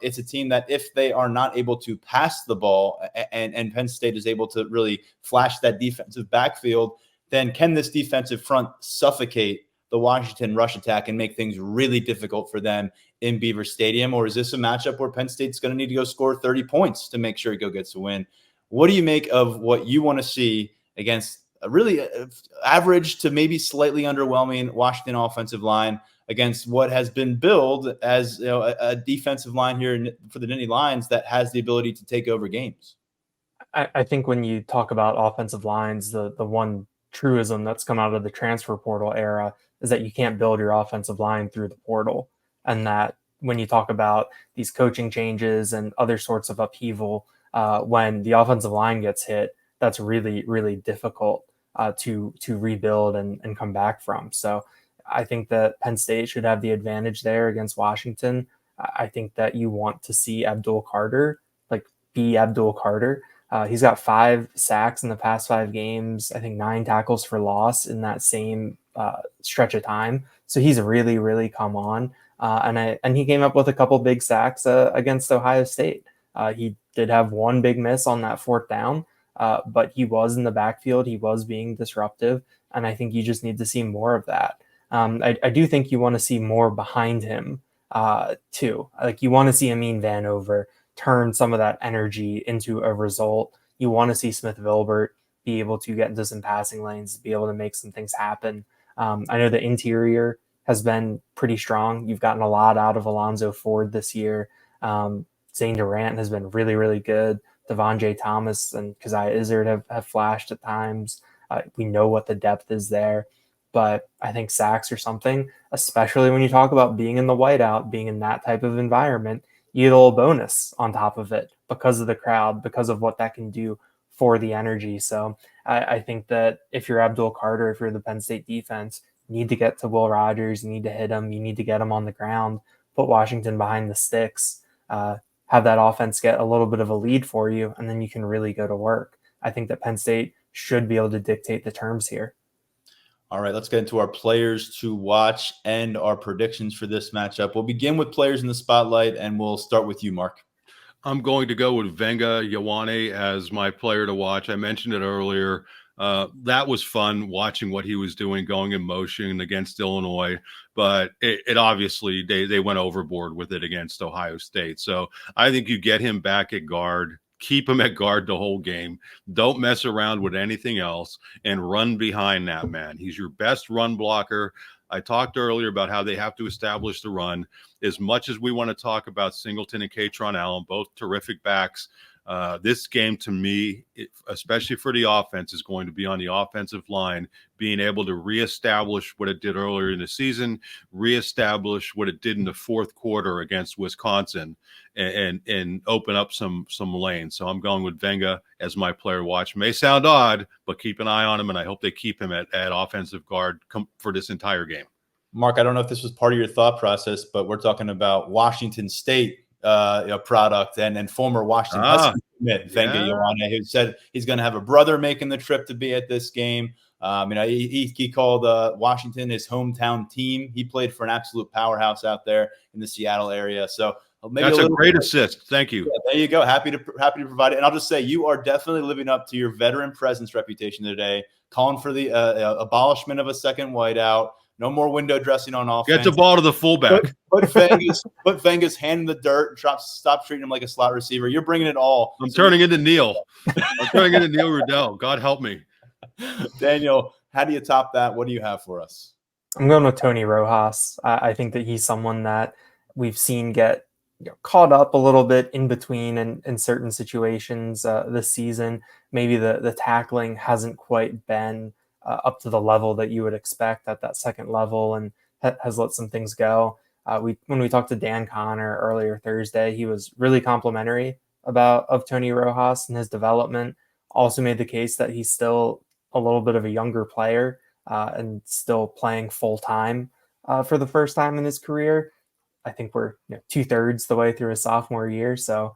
it's a team that if they are not able to pass the ball and Penn State is able to really flash that defensive backfield, then can this defensive front suffocate the Washington rush attack and make things really difficult for them in Beaver Stadium? Or is this a matchup where Penn State's going to need to go score 30 points to make sure it gets a win? What do you make of what you want to see against a really average to maybe slightly underwhelming Washington offensive line against what has been billed as a defensive line here for the Nittany Lions that has the ability to take over games? I think when you talk about offensive lines, the one truism that's come out of the transfer portal era is that you can't build your offensive line through the portal. And that when you talk about these coaching changes and other sorts of upheaval, when the offensive line gets hit, that's really, really difficult. to rebuild and come back from. So I think that Penn State should have the advantage there against Washington. I think that you want to see Abdul Carter be Abdul Carter. He's got 5 sacks in the past 5 games. I think 9 tackles for loss in that same stretch of time. So he's really, really come on. And he came up with a couple big sacks against Ohio State. He did have one big miss on that 4th down, but he was in the backfield. He was being disruptive. And I think you just need to see more of that. I do think you want to see more behind him too. Like you want to see Aman Vanover turn some of that energy into a result. You want to see Smith Vilbert be able to get into some passing lanes, be able to make some things happen. I know the interior has been pretty strong. You've gotten a lot out of Alonzo Ford this year. Zane Durant has been really, really good. Devon J. Thomas and Keziah Izzard have flashed at times. We know what the depth is there. But I think sacks or something, especially when you talk about being in the whiteout, being in that type of environment, you get a little bonus on top of it because of the crowd, because of what that can do for the energy. So I think that if you're Abdul Carter, if you're the Penn State defense, you need to get to Will Rogers, you need to hit him, you need to get him on the ground, put Washington behind the sticks, have that offense get a little bit of a lead for you, and then you can really go to work. I think that Penn State should be able to dictate the terms here. All right, let's get into our players to watch and our predictions for this matchup. We'll begin with players in the spotlight, and we'll start with you, Mark. I'm going to go with Venga Ioane as my player to watch. I mentioned it earlier. That was fun watching what he was doing, going in motion against Illinois, but it obviously they went overboard with it against Ohio State. So I think you get him back at guard. Keep him at guard the whole game. Don't mess around with anything else and run behind that man. He's your best run blocker. I talked earlier about how they have to establish the run. As much as we want to talk about Singleton and Katron Allen, both terrific backs, this game to me, especially for the offense, is going to be on the offensive line, being able to reestablish what it did earlier in the season, reestablish what it did in the 4th quarter against Wisconsin, and open up some lanes. So I'm going with Venga as my player to watch. May sound odd, but keep an eye on him, and I hope they keep him at offensive guard for this entire game. Mark, I don't know if this was part of your thought process, but we're talking about Washington State product and former Washington Huskies commit Venga Ioane, who said he's going to have a brother making the trip to be at this game. He called Washington his hometown team. He played for an absolute powerhouse out there in the Seattle area. So maybe that's a great assist. Thank you. Yeah, there you go. Happy to provide it. And I'll just say you are definitely living up to your veteran presence reputation today, calling for the abolishment of a second whiteout. No more window dressing on offense. Get the ball to the fullback. Put Venga's hand in the dirt and stop treating him like a slot receiver. You're bringing it all. I'm turning into Neil. I'm turning into Neil Rudell. God help me. Daniel, how do you top that? What do you have for us? I'm going with Tony Rojas. I think that he's someone that we've seen get caught up a little bit in between in certain situations this season. Maybe the tackling hasn't quite been up to the level that you would expect at that second level, and has let some things go. When we talked to Dan Connor earlier Thursday, he was really complimentary of Tony Rojas and his development. Also made the case that he's still a little bit of a younger player and still playing full time for the first time in his career. I think we're 2/3 the way through his sophomore year, so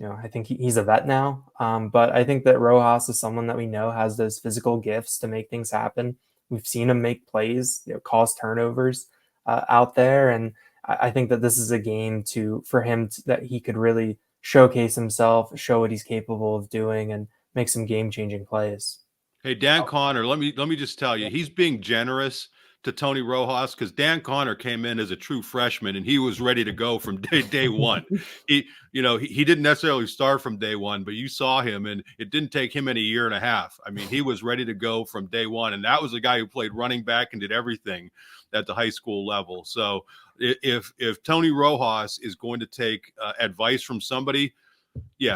I think he's a vet now. But I think that Rojas is someone that we know has those physical gifts to make things happen. We've seen him make plays, cause turnovers out there. And I think that this is a game for him that he could really showcase himself, show what he's capable of doing, and make some game-changing plays. Hey, Dan Connor, let me just tell you, he's being generous to Tony Rojas because Dan Connor came in as a true freshman and he was ready to go from day one. He didn't necessarily start from day one, but you saw him and it didn't take him a year and a half. I mean, he was ready to go from day one, and that was a guy who played running back and did everything at the high school level. So if Tony Rojas is going to take advice from somebody,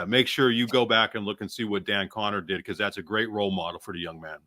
make sure you go back and look and see what Dan Connor did, because that's a great role model for the young man.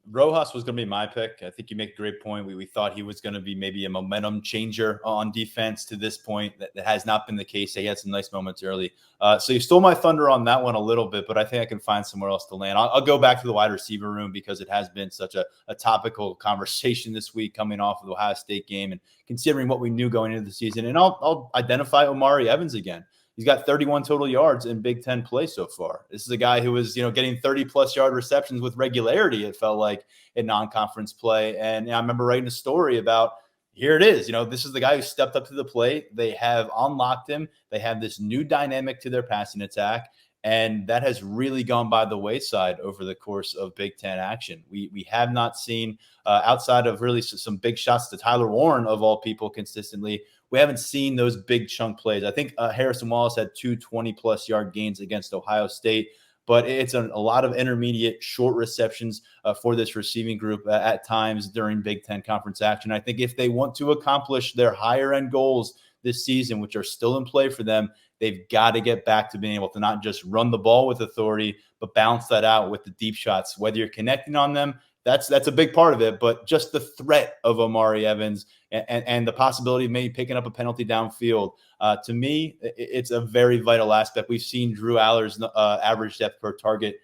Rojas was going to be my pick. I think you make a great point. We thought he was going to be maybe a momentum changer on defense to this point. That has not been the case. He had some nice moments early. So you stole my thunder on that one a little bit, but I think I can find somewhere else to land. I'll go back to the wide receiver room because it has been such a topical conversation this week coming off of the Ohio State game and considering what we knew going into the season. And I'll identify Omari Evans again. He's got 31 total yards in Big Ten play so far. This is a guy who was, getting 30-plus yard receptions with regularity, it felt like, in non-conference play. And I remember writing a story about, here it is. This is the guy who stepped up to the plate. They have unlocked him. They have this new dynamic to their passing attack. And that has really gone by the wayside over the course of Big Ten action. We have not seen, outside of really some big shots to Tyler Warren, of all people, consistently, we haven't seen those big chunk plays. I think Harrison Wallace had 2 20-plus yard gains against Ohio State, but it's a lot of intermediate short receptions for this receiving group at times during Big Ten conference action. I think if they want to accomplish their higher end goals this season, which are still in play for them, they've got to get back to being able to not just run the ball with authority, but balance that out with the deep shots. Whether you're connecting on them, that's a big part of it, but just the threat of Omari Evans and the possibility of maybe picking up a penalty downfield, to me, it's a very vital aspect. We've seen Drew Aller's average depth per target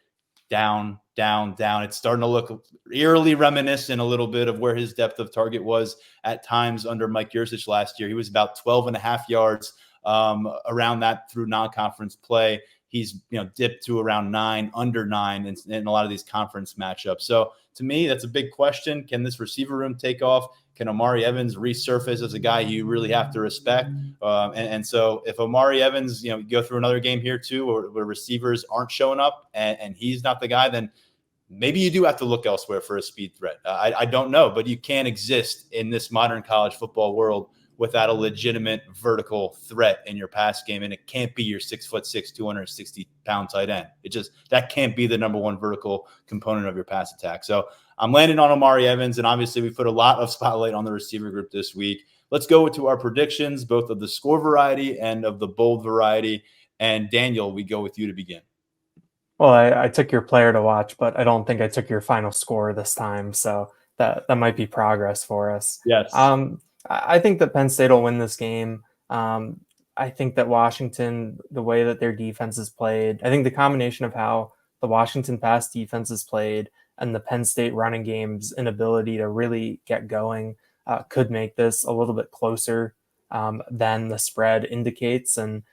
down. It's starting to look eerily reminiscent a little bit of where his depth of target was at times under Mike Yurcich last year. He was about 12.5 yards around that through non-conference play. He's dipped to around 9, under 9 in a lot of these conference matchups. So to me, that's a big question. Can this receiver room take off? Can Omari Evans resurface as a guy you really have to respect? And so if Omari Evans, go through another game here too, where receivers aren't showing up and he's not the guy, then maybe you do have to look elsewhere for a speed threat. I don't know, but you can't exist in this modern college football world without a legitimate vertical threat in your pass game. And it can't be your 6'6", 260-pound tight end. That can't be the number one vertical component of your pass attack. So I'm landing on Omari Evans, and obviously we put a lot of spotlight on the receiver group this week. Let's go to our predictions, both of the score variety and of the bold variety. And Daniel, we go with you to begin. Well, I took your player to watch, but I don't think I took your final score this time. So that might be progress for us. Yes. I think that Penn State will win this game. I think that Washington, the way that their defense is played, I think the combination of how the Washington pass defense is played and the Penn State running game's inability to really get going could make this a little bit closer than the spread indicates. And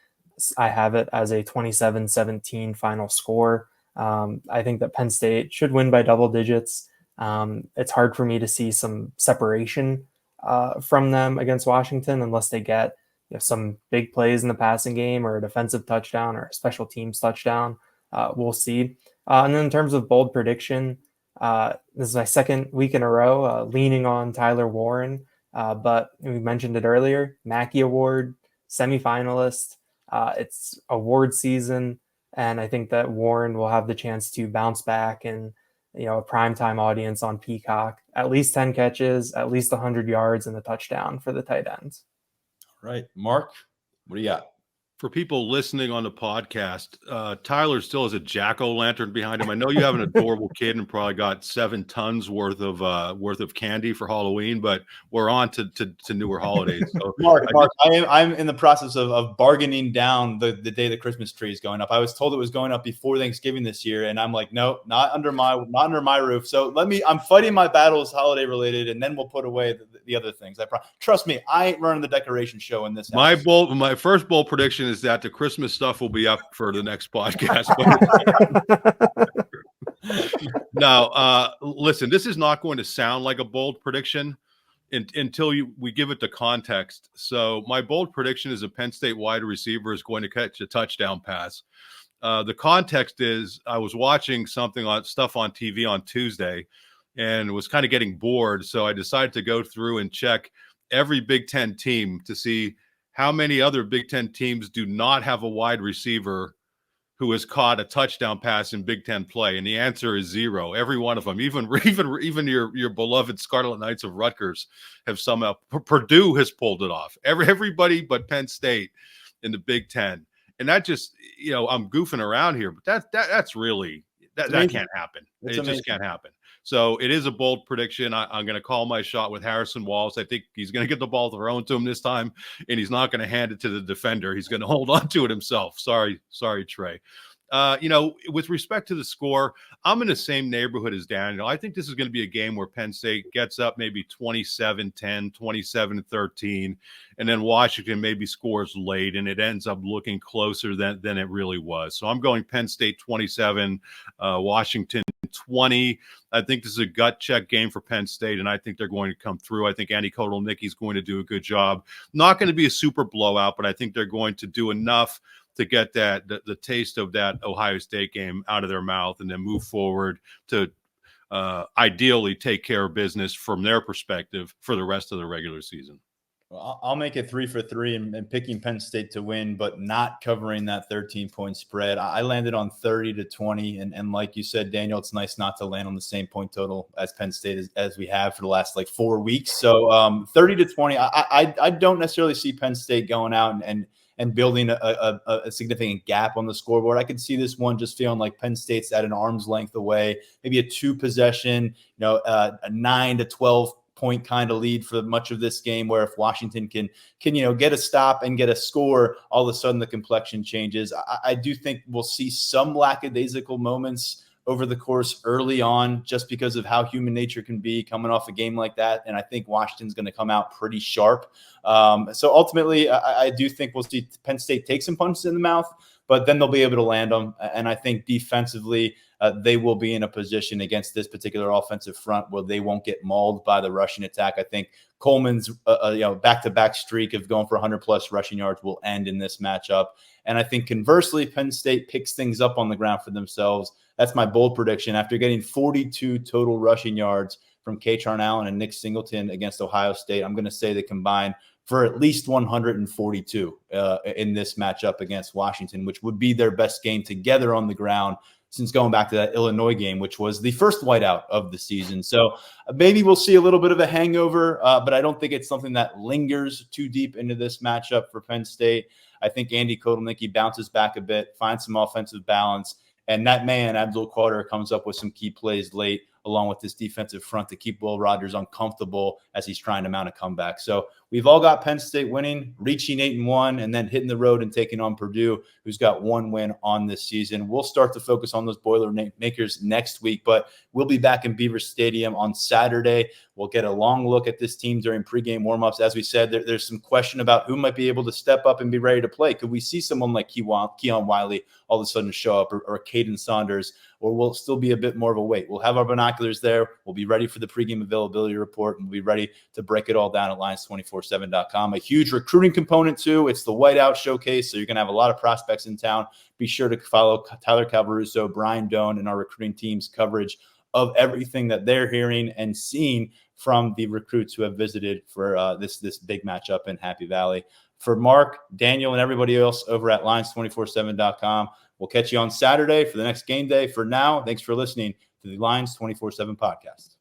I have it as a 27-17 final score. I think that Penn State should win by double digits. It's hard for me to see some separation from them against Washington unless they get some big plays in the passing game or a defensive touchdown or a special teams touchdown. We'll see. And then in terms of bold prediction, this is my second week in a row leaning on Tyler Warren, but we mentioned it earlier, Mackey Award, semifinalist. It's award season, and I think that Warren will have the chance to bounce back and a primetime audience on Peacock, at least 10 catches, at least 100 yards and a touchdown for the tight ends. All right. Mark, what do you got? For people listening on the podcast, Tyler still has a jack-o'-lantern behind him. I know you have an adorable kid and probably got 7 tons worth of candy for Halloween, but we're on to newer holidays. So Mark, I'm in the process of bargaining down the day the Christmas tree is going up. I was told it was going up before Thanksgiving this year, and I'm like, no, not under my roof. So I'm fighting my battles holiday related, and then we'll put away the other things. Trust me, I ain't running the decation show in this house. My first bold prediction is that the Christmas stuff will be up for the next podcast. Now, listen, this is not going to sound like a bold prediction until we give it the context. So my bold prediction is a Penn State wide receiver is going to catch a touchdown pass. The context is I was watching stuff on TV on Tuesday and was kind of getting bored. So I decided to go through and check every Big Ten team to see how many other Big Ten teams do not have a wide receiver who has caught a touchdown pass in Big Ten play, and the answer is 0. Every one of them, even your beloved Scarlet Knights of Rutgers, have somehow. Purdue has pulled it off. Everybody but Penn State in the Big Ten, and that just I'm goofing around here, but that's really that can't happen. It just can't happen. So it is a bold prediction. I'm going to call my shot with Harrison Wallace. I think he's going to get the ball thrown to him this time, and he's not going to hand it to the defender. He's going to hold on to it himself. Sorry, Trey. With respect to the score, I'm in the same neighborhood as Daniel. I think this is going to be a game where Penn State gets up maybe 27-10, 27-13, and then Washington maybe scores late, and it ends up looking closer than it really was. So I'm going Penn State 27, Washington 20. I think this is a gut check game for Penn State, and I think they're going to come through. I think Andy Kotelnicki is going to do a good job. Not going to be a super blowout, but I think they're going to do enough to get the taste of that Ohio State game out of their mouth and then move forward to ideally take care of business from their perspective for the rest of the regular season. Well, I'll make it 3 for 3 and picking Penn State to win, but not covering that 13-point spread. I landed on 30-20, and like you said, Daniel, it's nice not to land on the same point total as Penn State as we have for the last 4 weeks. So 30-20, I don't necessarily see Penn State going out and building a significant gap on the scoreboard. I could see this one just feeling like Penn State's at an arm's length away, maybe a 2-possession, a 9 to 12 point kind of lead for much of this game, where if Washington can get a stop and get a score, all of a sudden the complexion changes. I do think we'll see some lackadaisical moments over the course early on, just because of how human nature can be coming off a game like that. And I think Washington's going to come out pretty sharp. So ultimately, I do think we'll see Penn State take some punches in the mouth, but then they'll be able to land them. And I think defensively, they will be in a position against this particular offensive front where they won't get mauled by the rushing attack. I think Coleman's back-to-back streak of going for 100-plus rushing yards will end in this matchup. And I think conversely, Penn State picks things up on the ground for themselves. That's my bold prediction. After getting 42 total rushing yards from Kaytron Allen and Nick Singleton against Ohio State, I'm going to say they combine for at least 142 in this matchup against Washington, which would be their best game together on the ground since going back to that Illinois game, which was the first whiteout of the season. So maybe we'll see a little bit of a hangover, but I don't think it's something that lingers too deep into this matchup for Penn State. I think Andy Kotelnicki bounces back a bit, finds some offensive balance, and that man, Abdul Carter, comes up with some key plays late, along with this defensive front to keep Will Rogers uncomfortable as he's trying to mount a comeback. So we've all got Penn State winning, reaching 8-1, and then hitting the road and taking on Purdue, who's got one win on this season. We'll start to focus on those Boilermakers next week, but we'll be back in Beaver Stadium on Saturday. We'll get a long look at this team during pregame warmups. As we said, there's some question about who might be able to step up and be ready to play. Could we see someone like Keon Wiley all of a sudden show up, or Kaden Sanders, or will it still be a bit more of a wait? We'll have our binoculars there. We'll be ready for the pregame availability report, and we'll be ready to break it all down at Lions247.com. A huge recruiting component, too. It's the Whiteout Showcase, so you're going to have a lot of prospects in town. Be sure to follow Tyler Calvaruso, Brian Doan, and our recruiting team's coverage of everything that they're hearing and seeing from the recruits who have visited for this big matchup in Happy Valley. For Mark, Daniel, and everybody else over at Lions247.com, we'll catch you on Saturday for the next game day. For now, thanks for listening to the Lions 24/7 podcast.